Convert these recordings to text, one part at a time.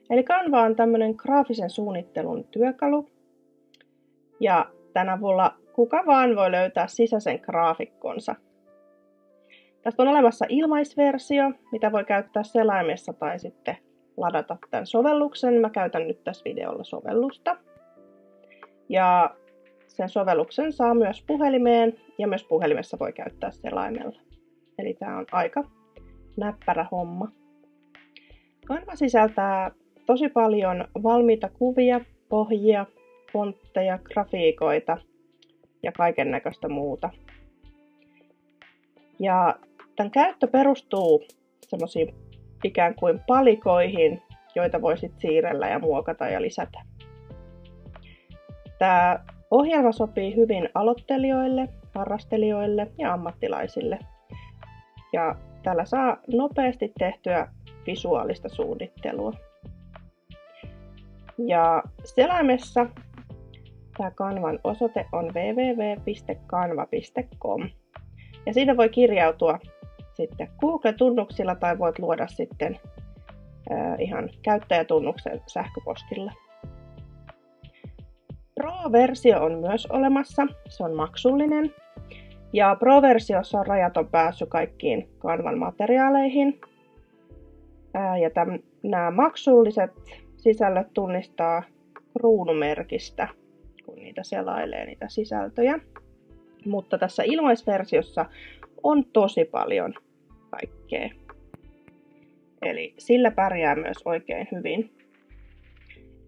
Eli Canva on tämmöinen graafisen suunnittelun työkalu. Ja tämän avulla kuka vaan voi löytää sisäisen graafikkonsa. Tästä on olemassa ilmaisversio, mitä voi käyttää selaimessa tai sitten ladata tämän sovelluksen. Mä käytän nyt tässä videolla sovellusta. Ja sen sovelluksen saa myös puhelimeen ja myös puhelimessa voi käyttää selaimella. Eli tämä on aika näppärä homma. Canva sisältää tosi paljon valmiita kuvia, pohjia, fontteja, grafiikoita ja kaiken näköistä muuta. Ja tämän käyttö perustuu semmoisiin ikään kuin palikoihin, joita voisit siirrellä ja muokata ja lisätä. Tämä ohjelma sopii hyvin aloittelijoille, harrastelijoille ja ammattilaisille. Ja tällä saa nopeasti tehtyä visuaalista suunnittelua. Ja selaimessa tämä Canvan osoite on www.canva.com. Ja siinä voi kirjautua sitten Google-tunnuksilla tai voit luoda sitten ihan käyttäjätunnuksen sähköpostilla. Pro-versio on myös olemassa, se on maksullinen. Ja Pro-versiossa on rajaton pääsy kaikkiin Canvan materiaaleihin. Ja nämä maksulliset sisällöt tunnistaa kruunumerkistä, kun niitä selailee niitä sisältöjä. Mutta tässä ilmaisversiossa on tosi paljon kaikkea. Eli sillä pärjää myös oikein hyvin.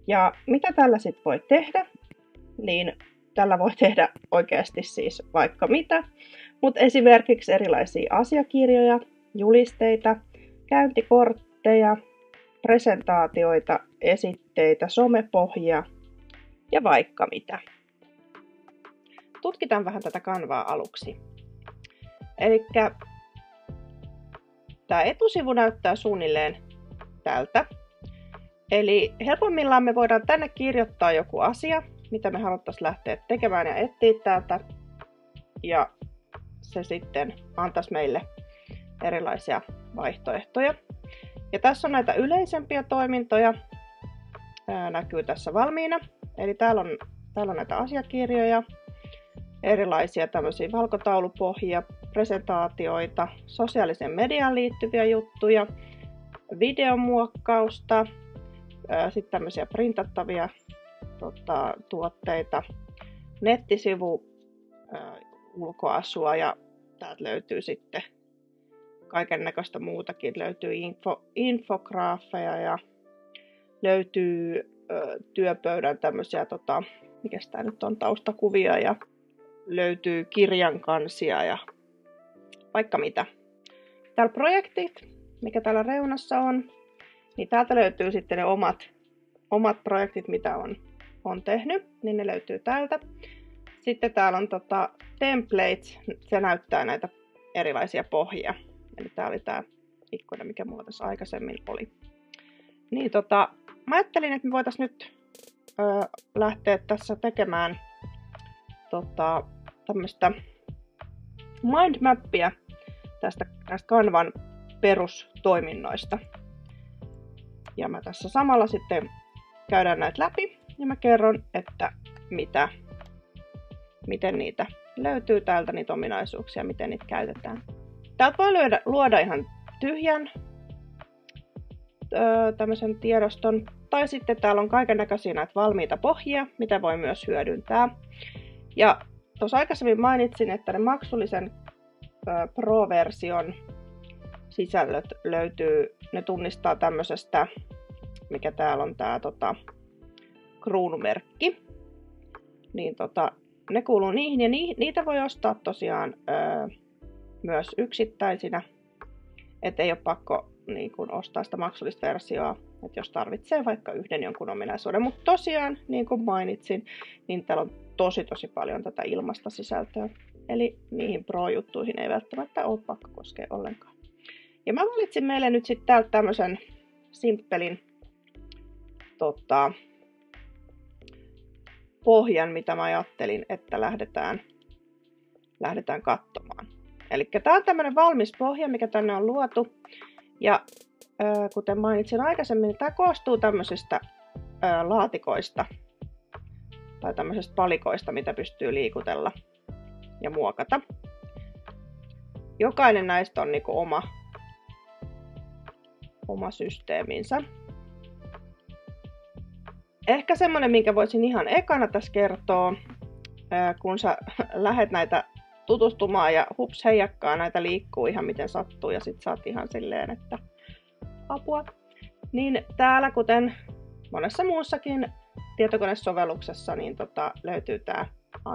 Ja mitä tällä sitten voi tehdä? Niin tällä voi tehdä oikeasti siis vaikka mitä. Mutta esimerkiksi erilaisia asiakirjoja, julisteita, käyntikortteja, presentaatioita, esitteitä, somepohjia ja vaikka mitä. Tutkitaan vähän tätä Canvaa aluksi. Elikkä tämä etusivu näyttää suunnilleen tältä. Eli helpommillaan me voidaan tänne kirjoittaa joku asia, mitä me haluttaisiin lähteä tekemään ja etsiä täältä. Ja se sitten antaisi meille erilaisia vaihtoehtoja. Ja tässä on näitä yleisempiä toimintoja. Näkyy tässä valmiina. Eli täällä on näitä asiakirjoja, erilaisia tämmöisiä valkotaulupohjia, presentaatioita, sosiaaliseen mediaan liittyviä juttuja, videomuokkausta, sitten tämmöisiä printattavia tuotteita, nettisivu, ulkoasua ja täältä löytyy sitten kaiken näköistä muutakin. Löytyy infograafeja ja löytyy työpöydän tämmöisiä, mikäs tää nyt on, taustakuvia ja löytyy kirjankansia ja vaikka mitä. Täällä projektit, mikä täällä reunassa on, niin täältä löytyy sitten ne omat projektit, mitä on tehnyt, niin ne löytyy täältä. Sitten täällä on templates, se näyttää näitä erilaisia pohjia. Eli tää oli tää ikkuna, mikä mulla tässä aikaisemmin oli. Niin mä ajattelin, että me voitaisiin nyt lähteä tässä tekemään tämmöistä mindmappia näistä Canvan perustoiminnoista. Ja mä tässä samalla sitten käydään näitä läpi ja mä kerron, että miten niitä löytyy täältä, niitä ominaisuuksia, miten niitä käytetään. Täältä voi luoda ihan tyhjän tämmöisen tiedoston. Tai sitten täällä on kaikennäköisiä näitä valmiita pohjia, mitä voi myös hyödyntää. Ja tuossa aikaisemmin mainitsin, että ne maksullisen Pro-version sisällöt löytyy, ne tunnistaa tämmöisestä, mikä täällä on tää kruunumerkki. Niin ne kuuluu niihin ja niitä voi ostaa tosiaan myös yksittäisinä. Et ei ole pakko niin kun ostaa sitä maksullista versioa, että jos tarvitsee vaikka yhden jonkun ominaisuuden. Mutta tosiaan, niin kuin mainitsin, niin täällä on tosi paljon tätä ilmaista sisältöä. Eli niihin pro-juttuihin ei välttämättä ole pakko koskea ollenkaan. Ja mä valitsin meille nyt sitten täältä tämmöisen simppelin pohjan, mitä mä ajattelin, että lähdetään katsomaan. Eli tää on tämmönen valmis pohja, mikä tänne on luotu. Ja kuten mainitsin aikaisemmin, tämä koostuu tämmöisistä laatikoista tai tämmöisistä palikoista, mitä pystyy liikutella ja muokata. Jokainen näistä on niinku oma systeeminsä. Ehkä semmonen, minkä voisin ihan ekana tässä kertoa, kun sä lähet näitä tutustumaan ja hups heijakkaa, näitä liikkuu ihan miten sattuu ja sit sä oot ihan silleen, että apua. Niin täällä, kuten monessa muussakin tietokonesovelluksessa, niin löytyy tää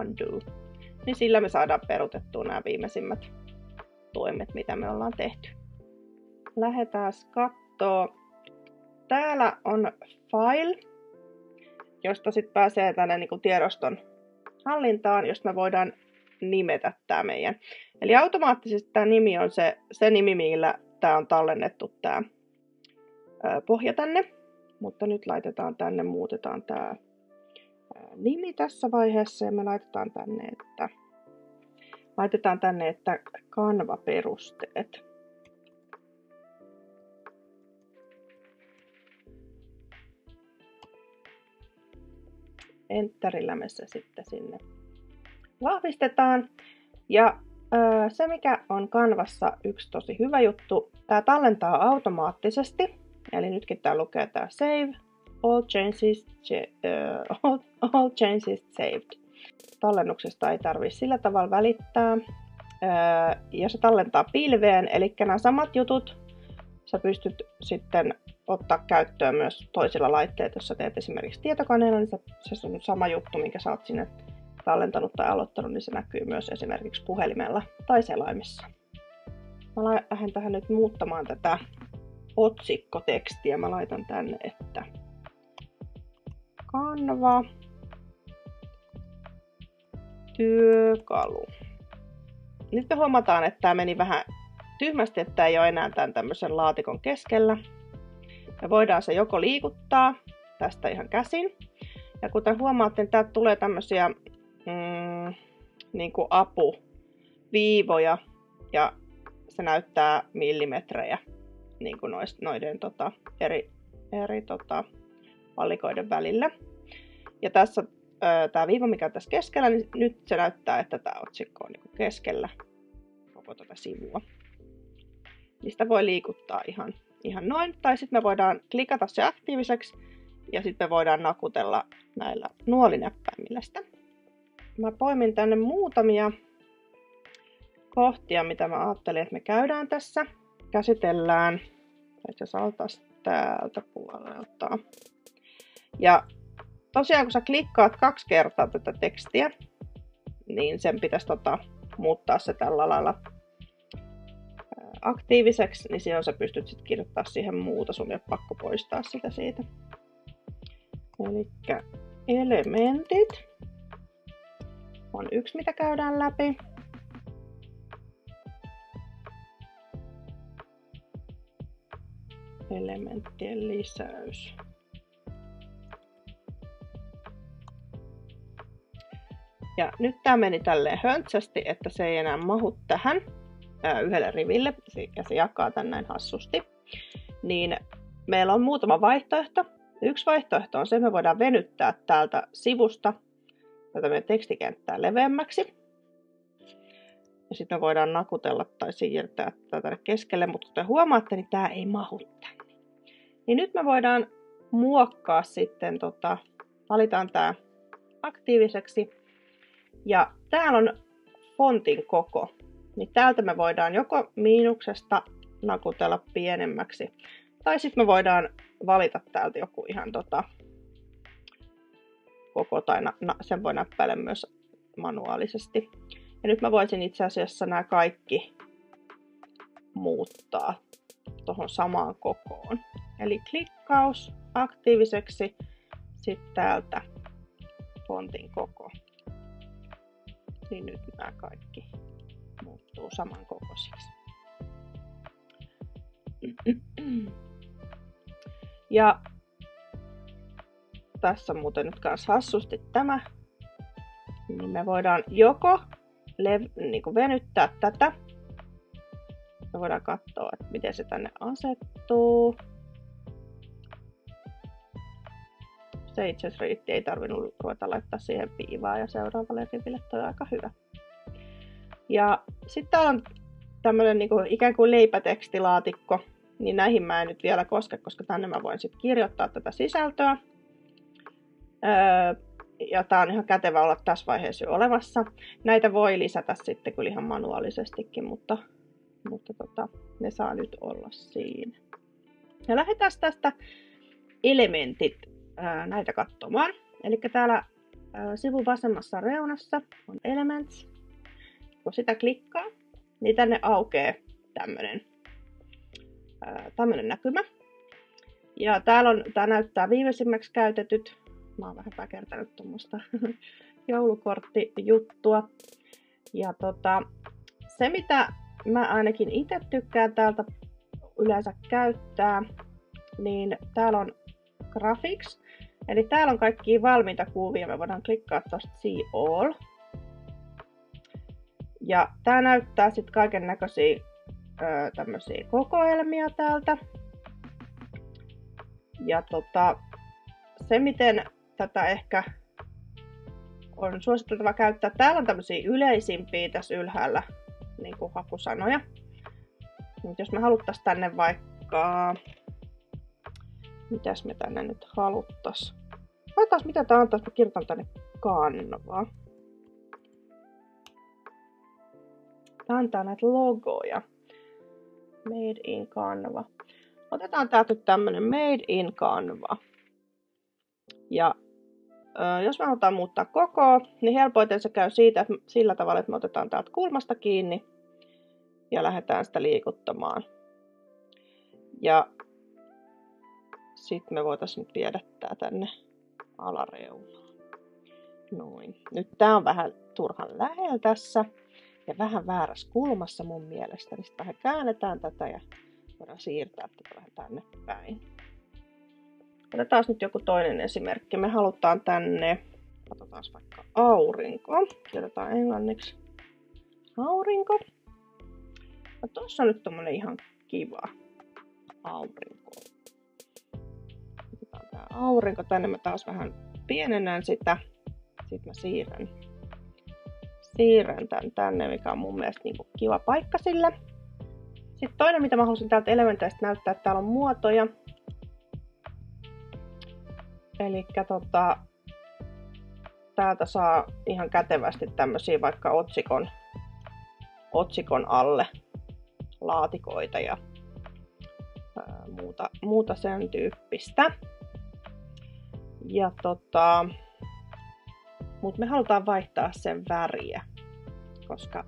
Undo. Niin sillä me saadaan peruutettua nämä viimeisimmät toimet, mitä me ollaan tehty. Lähdetään kattoo. Täällä on File, josta sitten pääsee tänne niinku tiedoston hallintaan, josta me voidaan nimetä tämä meidän. Eli automaattisesti tämä nimi on se nimi, millä tämä on tallennettu tämä pohja tänne. Mutta nyt laitetaan tänne, muutetaan tämä nimi tässä vaiheessa ja me laitetaan tänne, että Canva-perusteet. Enterillä me se sitten sinne vahvistetaan. Ja se, mikä on Canvassa yksi tosi hyvä juttu, tämä tallentaa automaattisesti. Eli nytkin tää lukee tää Save, all changes saved. Tallennuksesta ei tarvitse sillä tavalla välittää. Ja se tallentaa pilveen, eli nämä samat jutut sä pystyt sitten ottaa käyttöön myös toisilla laitteilla. Jos sä teet esimerkiksi tietokoneella, niin se on sama juttu, minkä sä oot sinne tallentanut tai aloittanut, niin se näkyy myös esimerkiksi puhelimella tai selaimessa. Mä lähden tähän nyt muuttamaan tätä otsikkotekstiä. Mä laitan tänne, että Canva työkalu. Nyt me huomataan, että tämä meni vähän tyhmästi, että tämä ei ole enää tämän tämmöisen laatikon keskellä. Me voidaan se joko liikuttaa tästä ihan käsin. Ja kuten huomaatte, niin täältä tulee tämmöisiä niin kuin apuviivoja ja se näyttää millimetrejä niin kuin noiden eri valikoiden välillä. Ja tässä tämä viiva, mikä on tässä keskellä, niin nyt se näyttää, että tämä otsikko on niin kuin keskellä koko tätä sivua. Niistä voi liikuttaa ihan noin. Tai sitten me voidaan klikata se aktiiviseksi ja sitten me voidaan nakutella näillä nuolinäppäimillä sitä. Mä poimin tänne muutamia kohtia, mitä mä ajattelin, että me käydään tässä. Käsitellään. Itse asiassa altaisiin täältä puolelta. Ja tosiaan kun sä klikkaat 2 kertaa tätä tekstiä, niin sen pitäisi muuttaa se tällä lailla aktiiviseksi, niin silloin sä pystyt sitten kirjoittamaan siihen muuta, sun ei ole pakko poistaa sitä siitä. Elikkä elementit on yksi, mitä käydään läpi. Elementtien lisäys. Ja nyt tämä meni tälleen höntsästi, että se ei enää mahu tähän yhdelle riville, ja se jakaa tän näin hassusti. Niin meillä on muutama vaihtoehto. Yksi vaihtoehto on se, että me voidaan venyttää täältä sivusta tätä meidän tekstikenttää leveämmäksi. Ja sitten me voidaan nakutella tai siirtää tätä tänne keskelle, mutta kuten huomaatte, niin tämä ei mahu tänne. Niin nyt me voidaan muokkaa sitten, valitaan tämä aktiiviseksi. Ja täällä on fontin koko. Niin täältä me voidaan joko miinuksesta nakutella pienemmäksi. Tai sitten me voidaan valita täältä joku ihan koko, tai sen voi näppäillä myös manuaalisesti. Ja nyt mä voisin itse asiassa nämä kaikki muuttaa tuohon samaan kokoon. Eli klikkaus aktiiviseksi, sitten täältä fontin koko. Niin nyt nämä kaikki muuttuu samankokoisiksi. Ja tässä muuten nyt kanssa hassusti tämä. Niin me voidaan joko niin kuin venyttää tätä Me voidaan katsoa, että miten se tänne asettuu. Se itse asiassa riitti, ei tarvinnut ruveta laittaa siihen piivaa ja seuraavalle riville, toi on aika hyvä. Ja sitten täällä on tämmönen niinku ikään kuin leipätekstilaatikko, niin näihin mä en nyt vielä koske, koska tänne mä voin sitten kirjoittaa tätä sisältöä. Ja tää on ihan kätevä olla tässä vaiheessa jo olemassa. Näitä voi lisätä sitten kyllä ihan manuaalisestikin, mutta ne saa nyt olla siinä. Ja lähdetään tästä elementit näitä katsomaan. Eli täällä sivun vasemmassa reunassa on Elements. Kun sitä klikkaa, niin tänne aukeaa tämmönen näkymä. Ja tää näyttää viimeisimmäksi käytetyt. Mä oon vähän väkertänyt tuommoista joulukorttijuttua. Ja se mitä mä ainakin itse tykkään täältä yleensä käyttää, niin täällä on Graphics. Eli täällä on kaikkia valmiita kuvia. Me voidaan klikkaa tuosta See All. Ja tää näyttää sitten kaiken näköisiä tämmöisiä kokoelmia täältä. Ja se miten tätä ehkä on suositeltava käyttää. Täällä on tämmöisiä yleisimpiä tässä ylhäällä niin kuin hakusanoja. Nyt jos me haluttaisiin tänne vaikka... Mitäs me tänne nyt haluttais? Laitaas mitä tää antaisi, mä kirjoitan tänne Canva. Tää antaa näitä logoja. Made in Canva. Otetaan täältä nyt tämmönen Made in Canva. Ja jos me halutaan muuttaa kokoa, niin helpoiten se käy sillä tavalla, että me otetaan täältä kulmasta kiinni ja lähdetään sitä liikuttamaan. Ja sitten me voitaisiin nyt viedä tää tänne alareunaan. Noin. Nyt tää on vähän turhan lähellä tässä ja vähän väärässä kulmassa mun mielestä. Niin sitten vähän käännetään tätä ja voidaan siirtää tätä vähän tänne päin. Otetaan nyt joku toinen esimerkki. Me halutaan tänne, katsotaan vaikka aurinko. Kirjoitetaan englanniksi aurinko. Ja tossa on nyt tommonen ihan kiva aurinko. Otetaan tää aurinko tänne. Mä taas vähän pienennän sitä. Sitten mä siirrän tän tänne, mikä on mun mielestä niinku kiva paikka sille. Sitten toinen, mitä mä halusin täältä elementeistä näyttää, että täällä on muotoja. Elikkä täältä saa ihan kätevästi tämmösiä vaikka otsikon alle laatikoita ja muuta sen tyyppistä. Ja mut me halutaan vaihtaa sen väriä, koska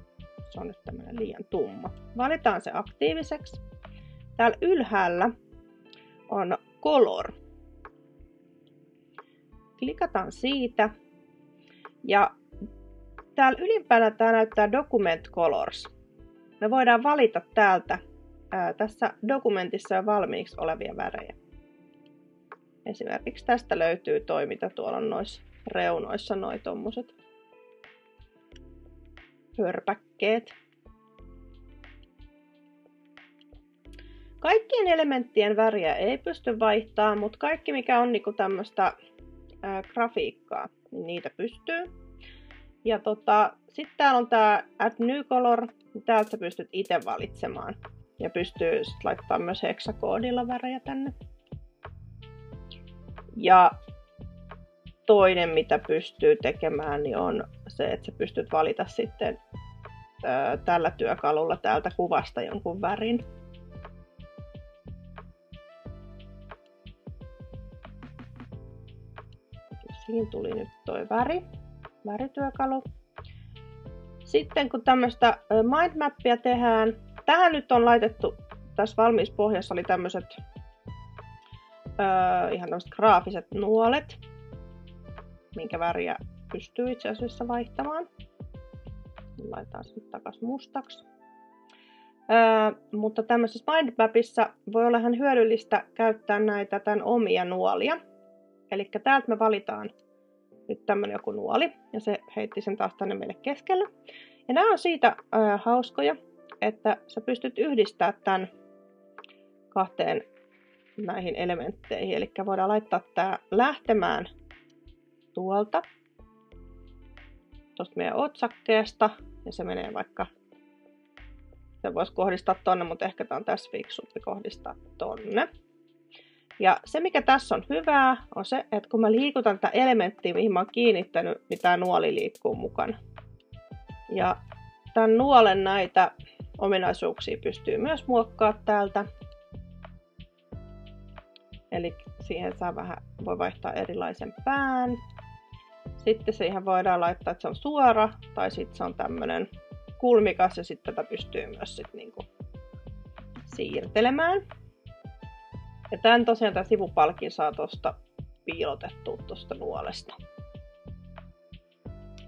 se on nyt tämmönen liian tumma. Valitaan se aktiiviseksi. Täällä ylhäällä on Color. Klikataan siitä. Ja täällä ylimpänä tää näyttää Document Colors. Me voidaan valita täältä tässä dokumentissa jo valmiiksi olevia värejä. Esimerkiksi tästä löytyy toi, mitä tuolla on noissa reunoissa, noi tommoset hörpäkkeet. Kaikkien elementtien väriä ei pysty vaihtamaan, mutta kaikki mikä on niinku tämmöistä grafiikkaa, niin niitä pystyy. Ja sitten täällä on tää Add New Color, täältä sä pystyt itse valitsemaan. Ja pystyy sit laittamaan myös heksakoodilla värejä tänne. Ja toinen mitä pystyy tekemään niin on se, että sä pystyt valita sitten tällä työkalulla täältä kuvasta jonkun värin. Siinä tuli nyt toi värityökalu. Sitten kun tämmöistä mindmappia tehdään, tähän nyt on laitettu, tässä valmiispohjassa oli tämmöiset ihan tämmöiset graafiset nuolet, minkä väriä pystyy itse asiassa vaihtamaan. Laitetaan se nyt takas mustaksi. Mutta tämmöisessä mindmapissa voi olla ihan hyödyllistä käyttää näitä tämän omia nuolia. Eli täältä me valitaan nyt tämmönen joku nuoli, ja se heitti sen taas tänne meille keskelle. Ja nämä on siitä hauskoja, että sä pystyt yhdistämään tämän kahteen näihin elementteihin. Eli voidaan laittaa tää lähtemään tuolta meidän otsakkeesta. Ja se menee vaikka, se voisi kohdistaa tonne, mutta ehkä tää on tässä fiksumpi kohdistaa tonne. Ja se mikä tässä on hyvää on se, että kun mä liikutan tätä elementtiä, mihin mä oon kiinnittänyt, niin tää nuoli liikkuu mukana. Ja tämän nuolen näitä ominaisuuksia pystyy myös muokkaamaan täältä. Eli siihen voi vaihtaa erilaisen pään. Sitten siihen voidaan laittaa, että se on suora tai sitten se on tämmönen kulmikas ja sitten tätä pystyy myös niinku siirtelemään. Ja tämän tosiaan tämän sivupalkin saa tuosta piilotettua tuosta nuolesta.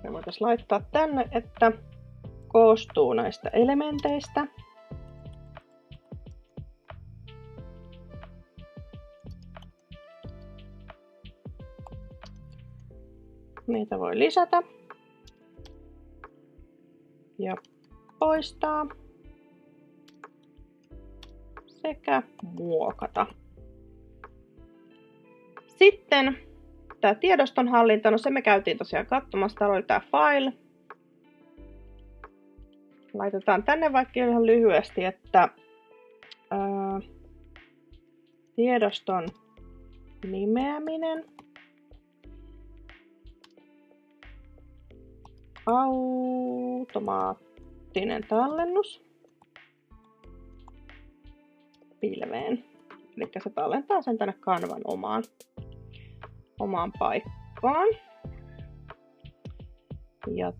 Me voitaisiin laittaa tänne, että koostuu näistä elementeistä. Niitä voi lisätä ja poistaa sekä muokata. Sitten tämä tiedostonhallinta, no se me käytiin tosiaan katsomassa, täällä oli tämä file. Laitetaan tänne vaikka ihan lyhyesti, että tiedoston nimeäminen, automaattinen tallennus pilveen. Eli se tallentaa sen tänne Canvan omaan paikkaan. Ja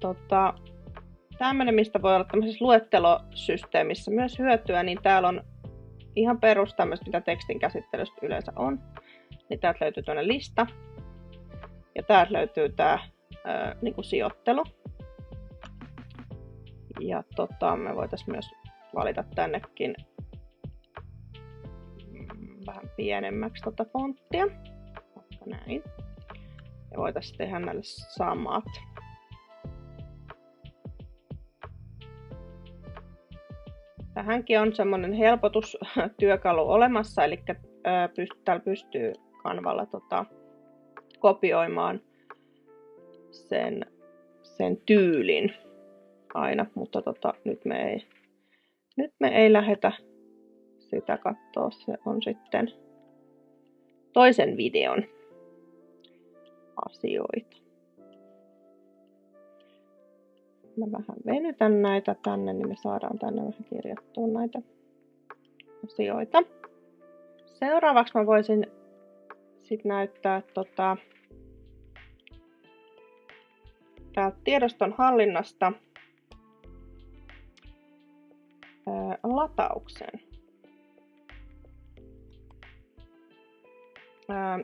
tämmönen, mistä voi olla tämmöisessä luettelosysteemissä myös hyötyä, niin täällä on ihan perus tämmöistä, mitä tekstin käsittelystä yleensä on. Niin täältä löytyy tuonne lista. Ja täältä löytyy tää niinku sijoittelu. Ja me voitaisiin myös valita tännekin vähän pienemmäksi fonttia. Vaikka näin. Ja voitaisiin tehdä näille samat. Tähänkin on semmoinen helpotustyökalu olemassa, eli täällä pystyy Canvalla kopioimaan sen tyylin aina, mutta nyt me ei lähdetä sitä katsoa, se on sitten toisen videon asioita. Mä vähän venytän näitä tänne, niin me saadaan tänne vähän kirjattua näitä asioita. Seuraavaksi mä voisin sitten näyttää täältä tiedoston hallinnasta latauksen.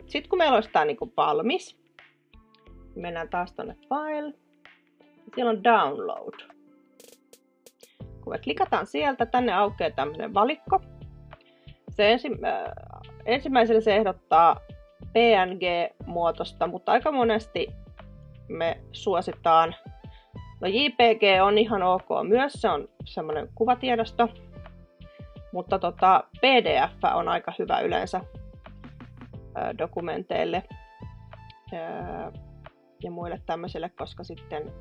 Sitten kun meillä olisi tämä niinku valmis, mennään taas tuonne File. Siellä on Download. Kun me klikataan sieltä, tänne aukeaa tämmöinen valikko. Ensimmäisellä se ehdottaa PNG-muotoista, mutta aika monesti me suositaan. No JPG on ihan ok myös, se on semmoinen kuvatiedosto. Mutta PDF on aika hyvä yleensä dokumenteille ja muille tämmöisille, koska sitten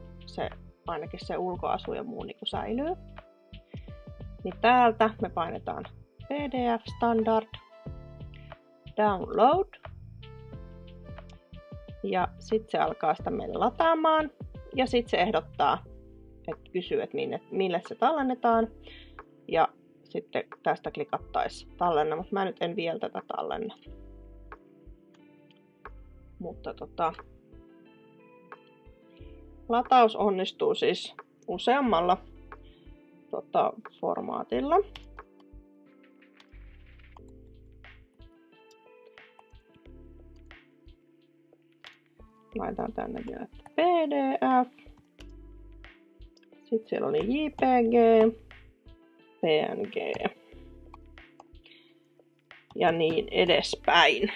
ainakin se ulkoasu ja muu niin säilyy. Niin täältä me painetaan PDF Standard, Download. Ja sitten se alkaa sitä meille lataamaan. Ja sitten se ehdottaa, että kysyy, että mille se tallennetaan. Ja sitten tästä klikattaisiin tallenna, mutta mä nyt en vielä tätä tallenna. Mutta lataus onnistuu siis useammalla formaatilla. Laitan tänne vielä PDF. Sitten siellä oli JPG, PNG ja niin edespäin.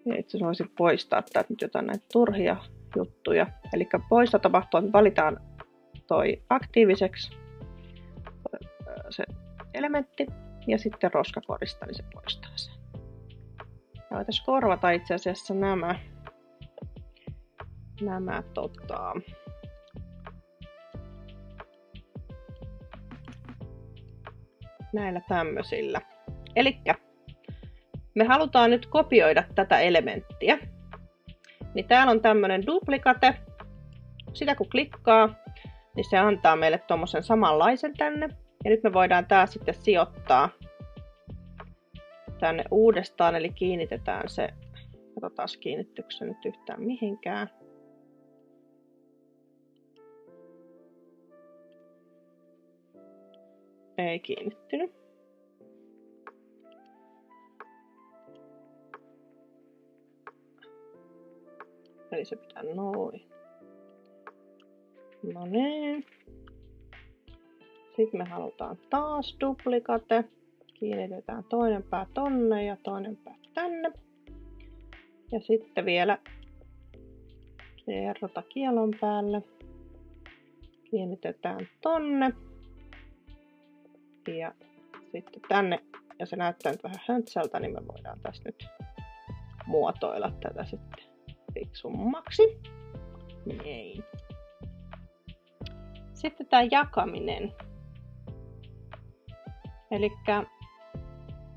Ja itse asiassa voisin poistaa täältä nyt jotain näitä turhia juttuja. Eli poista tapahtuu, että valitaan toi aktiiviseksi. se elementti ja sitten roskakorista, niin se poistaa sen. Ja voitaisiin korvata itse asiassa nämä näillä tämmöisillä. Elikkä me halutaan nyt kopioida tätä elementtiä. Niin täällä on tämmönen duplikate. Sitä kun klikkaa, niin se antaa meille tommosen samanlaisen tänne. Ja nyt me voidaan tää sitten sijoittaa tänne uudestaan, eli kiinnitetään se. Katsotaan kiinnittyykö se nyt yhtään mihinkään. Ei kiinnittynyt. Eli se pitää noin. No niin. Sitten me halutaan taas duplikate. Kiinnitetään toinen pää tonne ja toinen pää tänne. Ja sitten vielä kerrota kielon päälle. Kiinnitetään tonne. Ja sitten tänne. Ja se näyttää nyt vähän höntsältä, niin me voidaan tässä nyt muotoilla tätä sitten fiksummaksi. Niin. Sitten tämä jakaminen. Elikkä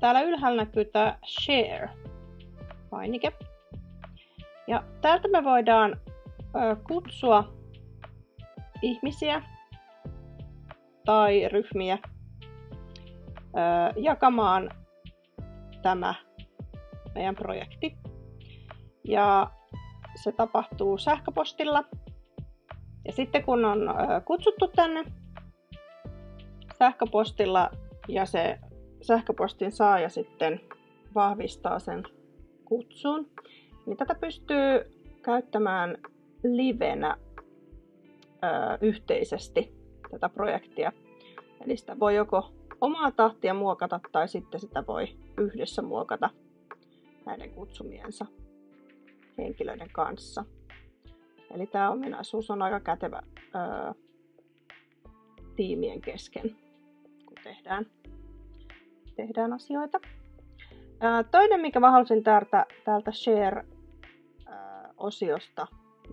täällä ylhäällä näkyy tämä share painike. Ja täältä me voidaan kutsua ihmisiä tai ryhmiä jakamaan tämä meidän projekti. Ja se tapahtuu sähköpostilla. Ja sitten kun on kutsuttu tänne sähköpostilla ja se sähköpostin saaja sitten vahvistaa sen kutsun, niin tätä pystyy käyttämään livenä yhteisesti tätä projektia. Eli sitä voi joko omaa tahtia muokata tai sitten sitä voi yhdessä muokata näiden kutsumiensa henkilöiden kanssa. Eli tämä ominaisuus on aika kätevä tiimien kesken, kun tehdään asioita. Toinen, mikä mä halusin täältä Share-osiosta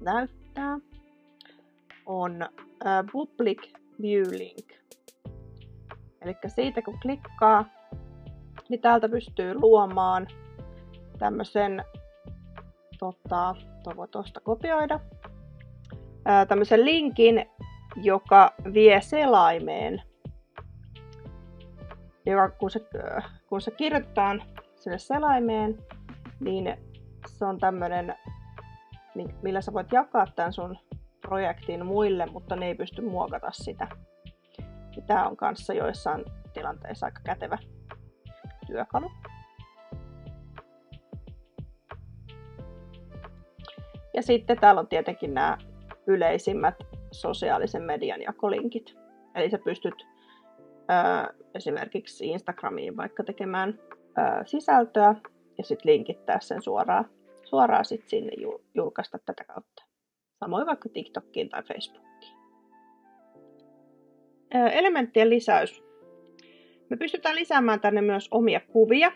näyttää, on Public View Link. Eli siitä kun klikkaa, niin täältä pystyy luomaan tämmöisen, voi tuosta kopioida, tämmöisen linkin, joka vie selaimeen, joka kun se kirjoitetaan sinne selaimeen, niin se on tämmöinen, millä sä voit jakaa tämän sun projektin muille, mutta ne ei pysty muokata sitä. Ja tää on kanssa joissain tilanteissa aika kätevä työkalu. Ja sitten täällä on tietenkin nämä yleisimmät sosiaalisen median jakolinkit. Eli sä pystyt esimerkiksi Instagramiin vaikka tekemään sisältöä ja sitten linkittää sen suoraan sit sinne julkaista tätä kautta. Samoin vaikka TikTokiin tai Facebookiin. Elementtien lisäys. Me pystytään lisäämään tänne myös omia kuvia.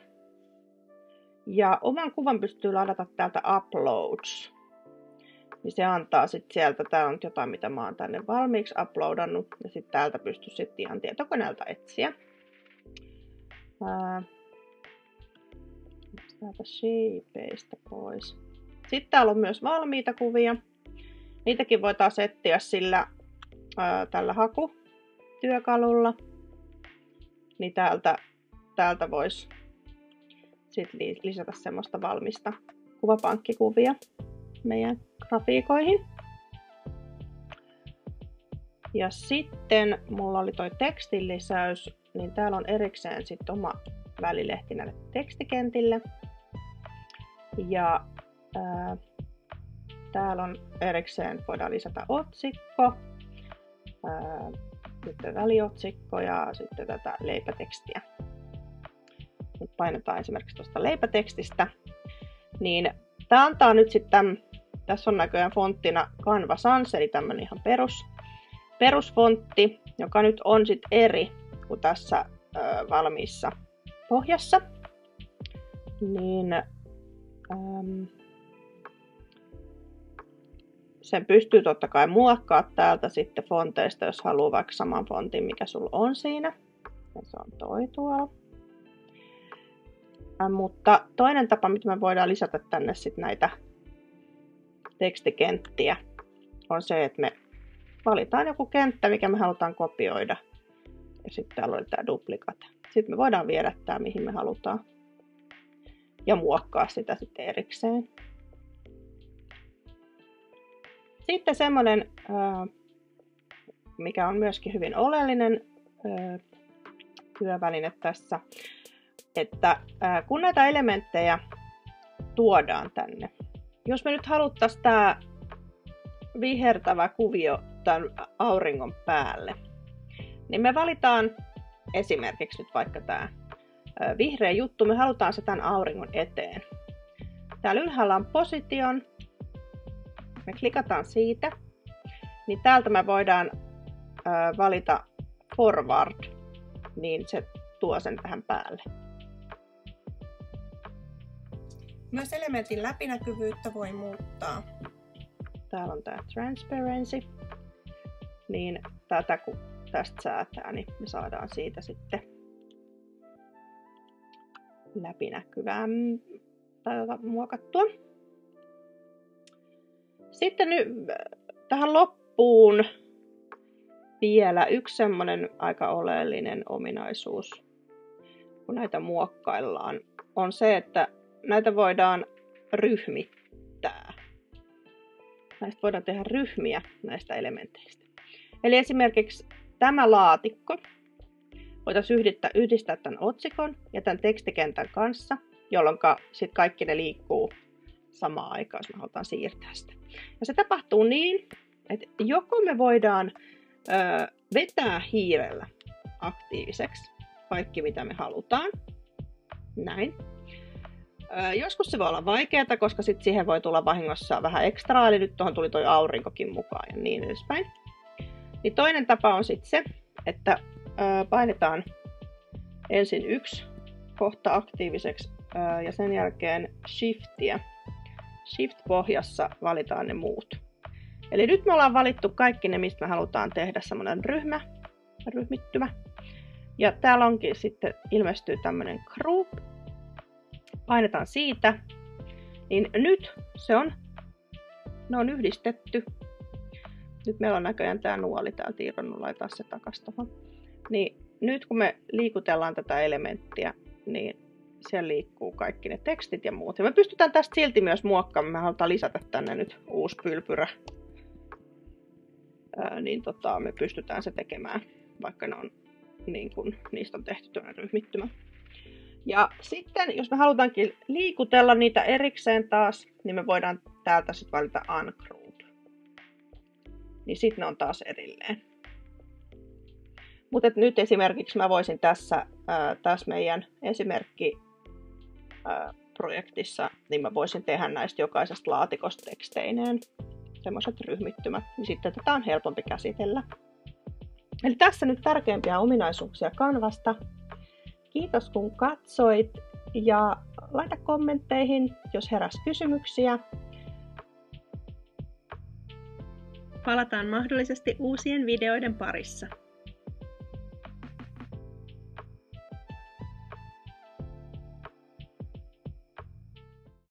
Ja oman kuvan pystyy ladata täältä Uploads. Niin se antaa sitten sieltä, tää on jotain mitä mä oon tänne valmiiksi uploadannut. Ja sitten täältä pystyy sitten ihan tietokoneelta etsiä. Täältä shapeista pois. Sitten täällä on myös valmiita kuvia. Niitäkin voi taas etsiä sillä tällä hakutyökalulla. Niin täältä voisi sitten lisätä semmoista valmista kuvapankkikuvia meidän grafiikoihin. Ja sitten mulla oli toi tekstin lisäys, niin täällä on erikseen sitten oma välilehti näille tekstikentille. Ja täällä on erikseen, voidaan lisätä otsikko, sitten väliotsikko ja sitten tätä leipätekstiä. Nyt painetaan esimerkiksi tuosta leipätekstistä, niin tämä antaa nyt sitten, tässä on näköjään fonttina Canva Sans, eli tämmöinen ihan perusfontti, joka nyt on sitten eri kuin tässä valmiissa pohjassa. Niin sen pystyy totta kai muokkaamaan täältä sitten fonteista, jos haluaa vaikka saman fontin, mikä sulla on siinä. Ja se on toi tuolla. Mutta toinen tapa, mitä me voidaan lisätä tänne sitten näitä tekstikenttiä, on se, että me valitaan joku kenttä, mikä me halutaan kopioida. Ja sitten täällä oli tämä duplicate. Sitten me voidaan viedä tämä, mihin me halutaan. Ja muokkaa sitä sitten erikseen. Sitten semmoinen, mikä on myöskin hyvin oleellinen työväline tässä, että kun näitä elementtejä tuodaan tänne, jos me nyt haluttaisiin tämä vihertävä kuvio tämän auringon päälle, niin me valitaan esimerkiksi nyt vaikka tämä vihreä juttu, me halutaan se tämän auringon eteen. Täällä ylhäällä on position, me klikataan siitä, niin täältä me voidaan valita forward, niin se tuo sen tähän päälle. Myös elementin läpinäkyvyyttä voi muuttaa. Täällä on tämä transparency, niin tätä kun tästä säätää, niin me saadaan siitä sitten läpinäkyvää tai muokattua. Sitten nyt tähän loppuun vielä yksi semmoinen aika oleellinen ominaisuus, kun näitä muokkaillaan, on se, että näitä voidaan ryhmittää. Näistä voidaan tehdä ryhmiä näistä elementeistä. Eli esimerkiksi tämä laatikko voitaisiin yhdistää tämän otsikon ja tämän tekstikentän kanssa, jolloin sitten kaikki ne liikkuu samaan aikaan, jos me halutaan siirtää sitä. Ja se tapahtuu niin, että joko me voidaan vetää hiirellä aktiiviseksi kaikki, mitä me halutaan. Näin. Joskus se voi olla vaikeaa, koska sitten siihen voi tulla vahingossa vähän ekstraa, eli nyt tuohon tuli toi aurinkokin mukaan ja niin edespäin. Niin toinen tapa on sitten se, että painetaan ensin yksi kohta aktiiviseksi ja sen jälkeen shiftiä. Shift-pohjassa valitaan ne muut. Eli nyt me ollaan valittu kaikki ne, mistä me halutaan tehdä semmoinen ryhmittymä. Ja täällä onkin sitten ilmestyy tämmöinen group. Painetaan siitä. Niin nyt ne on yhdistetty. Nyt meillä on näköjään tämä nuoli täältä irronnut, laitetaan se takaisin tuohon. Niin nyt kun me liikutellaan tätä elementtiä, niin siellä liikkuu kaikki ne tekstit ja muut. Ja me pystytään tästä silti myös muokkaamaan. Me halutaan lisätä tänne nyt uusi pylpyrä. Niin me pystytään se tekemään, vaikka ne on, niin kun, niistä on tehty tuonne ryhmittymä. Ja sitten, jos me halutaankin liikutella niitä erikseen taas, niin me voidaan täältä sitten valita Ungroup. Niin sitten ne on taas erilleen. Mutta nyt esimerkiksi mä voisin tässä meidän esimerkkiprojektissa, niin mä voisin tehdä näistä jokaisesta laatikosta teksteineen semmoiset ryhmittymät, niin sitten tätä on helpompi käsitellä. Eli tässä nyt tärkeimpiä ominaisuuksia Canvasta. Kiitos kun katsoit ja laita kommentteihin, jos heräsi kysymyksiä. Palataan mahdollisesti uusien videoiden parissa.